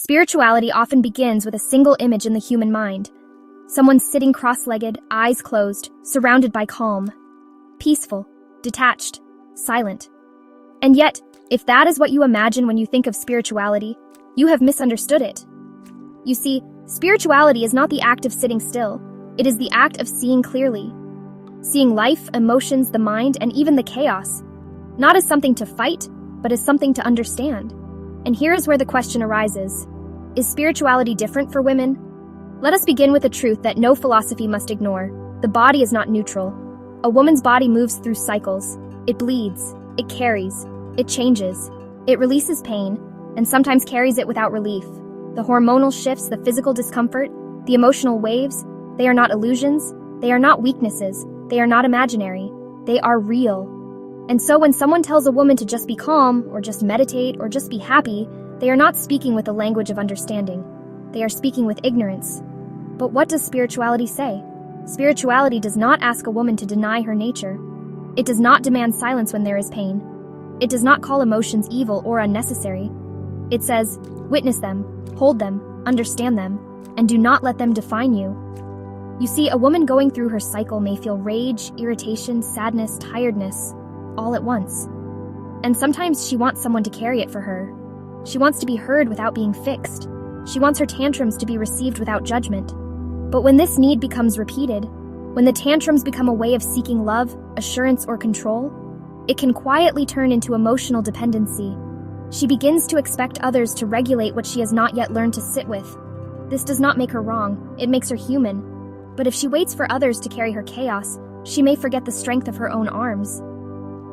Spirituality often begins with a single image in the human mind. Someone sitting cross-legged, eyes closed, surrounded by calm. Peaceful, detached, silent. And yet, if that is what you imagine when you think of spirituality, you have misunderstood it. You see, spirituality is not the act of sitting still. It is the act of seeing clearly. Seeing life, emotions, the mind, and even the chaos, not as something to fight, but as something to understand. And here is where the question arises. Is spirituality different for women? Let us begin with a truth that no philosophy must ignore. The body is not neutral. A woman's body moves through cycles. It bleeds, it carries, it changes, it releases pain, and sometimes carries it without relief. The hormonal shifts, the physical discomfort, the emotional waves, they are not illusions, they are not weaknesses, they are not imaginary, they are real. And so when someone tells a woman to just be calm, or just meditate, or just be happy, they are not speaking with the language of understanding. They are speaking with ignorance. But what does spirituality say? Spirituality does not ask a woman to deny her nature. It does not demand silence when there is pain. It does not call emotions evil or unnecessary. It says, witness them, hold them, understand them, and do not let them define you. You see, a woman going through her cycle may feel rage, irritation, sadness, tiredness, all at once. And sometimes she wants someone to carry it for her. She wants to be heard without being fixed. She wants her tantrums to be received without judgment. But when this need becomes repeated, when the tantrums become a way of seeking love, assurance, or control, it can quietly turn into emotional dependency. She begins to expect others to regulate what she has not yet learned to sit with. This does not make her wrong, it makes her human. But if she waits for others to carry her chaos, she may forget the strength of her own arms.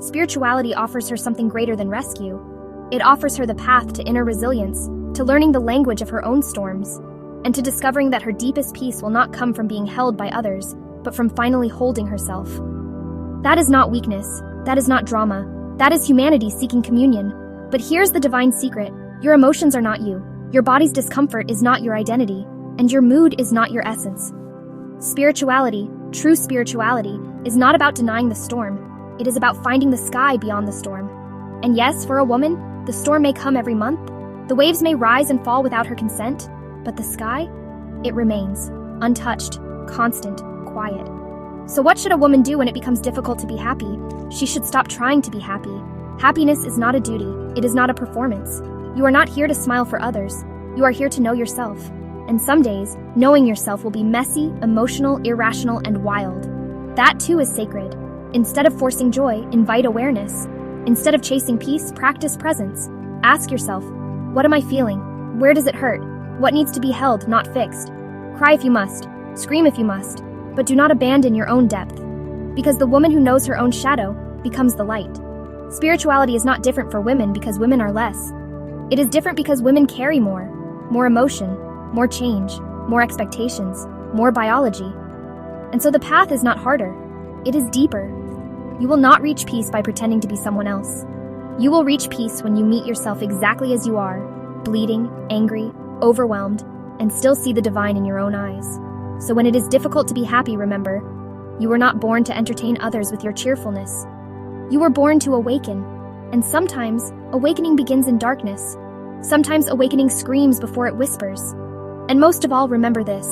Spirituality offers her something greater than rescue. It offers her the path to inner resilience, to learning the language of her own storms, and to discovering that her deepest peace will not come from being held by others, but from finally holding herself. That is not weakness. That is not drama. That is humanity seeking communion. But here's the divine secret. Your emotions are not you. Your body's discomfort is not your identity. And your mood is not your essence. Spirituality, true spirituality, is not about denying the storm. It is about finding the sky beyond the storm. And yes, for a woman, the storm may come every month. The waves may rise and fall without her consent. But the sky, it remains, untouched, constant, quiet. So what should a woman do when it becomes difficult to be happy? She should stop trying to be happy. Happiness is not a duty. It is not a performance. You are not here to smile for others. You are here to know yourself. And some days, knowing yourself will be messy, emotional, irrational, and wild. That too is sacred. Instead of forcing joy, invite awareness. Instead of chasing peace, practice presence. Ask yourself, what am I feeling? Where does it hurt? What needs to be held, not fixed? Cry if you must. Scream if you must. But do not abandon your own depth. Because the woman who knows her own shadow becomes the light. Spirituality is not different for women because women are less. It is different because women carry more emotion, more change, more expectations, more biology. And so the path is not harder. It is deeper. You will not reach peace by pretending to be someone else. You will reach peace when you meet yourself exactly as you are, bleeding, angry, overwhelmed, and still see the divine in your own eyes. So when it is difficult to be happy, remember, you were not born to entertain others with your cheerfulness. You were born to awaken, and sometimes awakening begins in darkness. Sometimes awakening screams before it whispers. And most of all, remember this.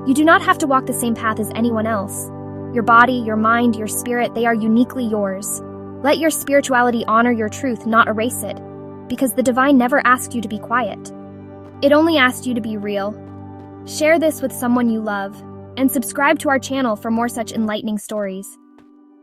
You do not have to walk the same path as anyone else. Your body, your mind, your spirit, they are uniquely yours. Let your spirituality honor your truth, not erase it, because the divine never asked you to be quiet. It only asked you to be real. Share this with someone you love, and subscribe to our channel for more such enlightening stories.